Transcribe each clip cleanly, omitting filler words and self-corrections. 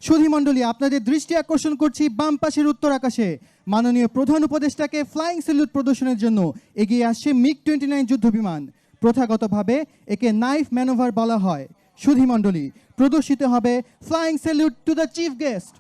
সুধীমণ্ডলী, আপনাদের দৃষ্টি আকর্ষণ করছি বাম পাশের উত্তর আকাশে। মাননীয় প্রধান উপদেষ্টাকে ফ্লাইং স্যালুট প্রদর্শনের জন্য এগিয়ে আসছে মিগ-29 যুদ্ধ বিমান। প্রথাগতভাবে একে নাইফ ম্যানোভার বলা হয়। সুধীমণ্ডলী, প্রদর্শিত হবে flying salute to the chief guest.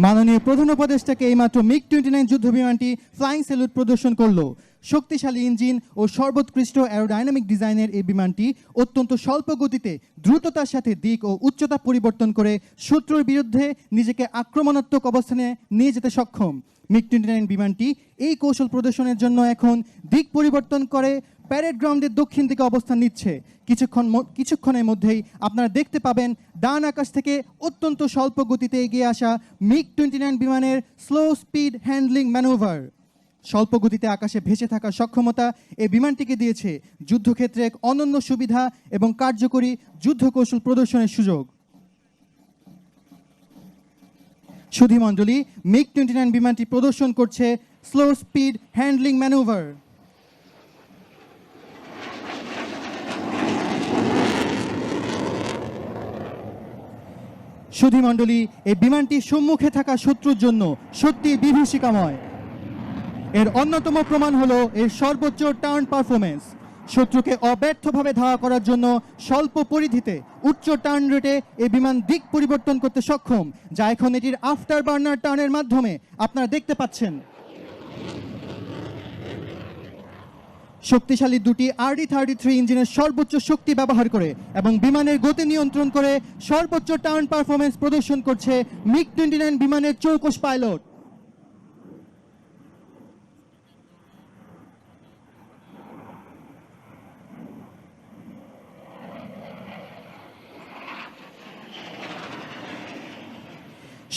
মাননীয় প্রধান উপদেষ্টাকে এইমাত্র মিগ-29 যুদ্ধ বিমানটি ফ্লাইং স্যালুট প্রদর্শন করলো। শক্তিশালী ইঞ্জিন ও সর্বোৎকৃষ্ট অ্যারোডাইনামিক ডিজাইনের এই বিমানটি অত্যন্ত স্বল্প গতিতে দ্রুততার সাথে দিক ও উচ্চতা পরিবর্তন করে শত্রুর বিরুদ্ধে নিজেকে আক্রমণাত্মক অবস্থানে নিয়ে যেতে সক্ষম। মিগ-29 বিমানটি এই কৌশল প্রদর্শনের জন্য এখন দিক পরিবর্তন করে প্যারেড গ্রাউন্ডের দক্ষিণ দিকে অবস্থান নিচ্ছে। কিছুক্ষণের মধ্যেই আপনারা দেখতে পাবেন ডান আকাশ থেকে অত্যন্ত স্বল্প গতিতে এগিয়ে আসা মিগ-29 বিমানের স্লো স্পিড হ্যান্ডলিং ম্যানোভার। স্বল্প গতিতে আকাশে ভেসে থাকার সক্ষমতা এই বিমানটিকে দিয়েছে যুদ্ধক্ষেত্রে এক অনন্য সুবিধা এবং কার্যকরী যুদ্ধ কৌশল প্রদর্শনের সুযোগ। সুধীমণ্ডলী, মিগ-29 বিমানটি প্রদর্শন করছে স্লো স্পিড হ্যান্ডলিং ম্যানোভার। সুধীমণ্ডলী, এই বিমানটি সম্মুখে থাকা শত্রুর জন্য সত্যি বিভীষিকাময়। এর অন্যতম প্রমাণ হলো এর সর্বোচ্চ টার্ন পারফরমেন্স। শত্রুকে অব্যর্থভাবে ধাওয়া করার জন্য স্বল্প পরিধিতে উচ্চ টার্ন রেটে এই বিমান দিক পরিবর্তন করতে সক্ষম, যা এখন এটির আফটার বার্নার টার্নের মাধ্যমে আপনারা দেখতে পাচ্ছেন। শক্তিশালী দুটি RD-33 ইঞ্জিনের সর্বোচ্চ শক্তি ব্যবহার করে এবং বিমানের গতি নিয়ন্ত্রণ করে সর্বোচ্চ টার্ন পারফরমেন্স প্রদর্শন করছে মিগ-29 বিমানের চৌকস পাইলট।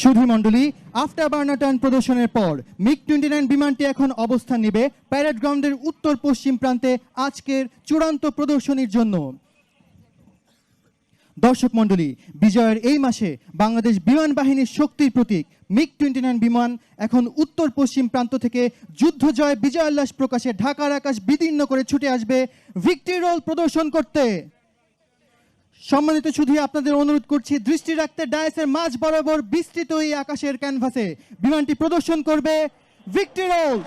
সুধীমণ্ডলী, আফটার বার্নার টার্ন প্রদর্শনের পর মিগ-29 বিমানটি এখন অবস্থান নেবে প্যারেড গ্রাউন্ডের উত্তর পশ্চিম প্রান্তে আজকের চূড়ান্ত প্রদর্শনীর জন্য। দর্শক মণ্ডলী, বিজয়ের এই মাসে বাংলাদেশ বিমান বাহিনীর শক্তির প্রতীক মিগ-29 বিমান এখন উত্তর পশ্চিম প্রান্ত থেকে যুদ্ধ জয় বিজয়োল্লাস প্রকাশে ঢাকার আকাশ বিদীর্ণ করে ছুটে আসবে ভিক্টরি রোল প্রদর্শন করতে। সম্মানিত সুধী, আপনাদের অনুরোধ করছি দৃষ্টি রাখতে ডায়াসের মাঝ বরাবর বিস্তৃত এই আকাশের ক্যানভাসে বিমানটি প্রদর্শন করবে ভিক্টরি রোল।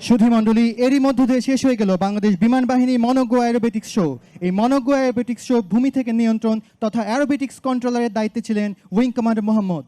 সুধীমণ্ডলী, এরই মধ্য দিয়ে শেষ হয়ে গেল বাংলাদেশ বিমান বাহিনী মনোজ্ঞ অ্যারোবেটিক্স শো। এই মনোজ্ঞ অ্যারোবেটিক্স শো ভূমি থেকে নিয়ন্ত্রণ তথা অ্যারোবেটিক্স কন্ট্রোলারের দায়িত্বে ছিলেন উইং কমান্ডার মোহাম্মদ।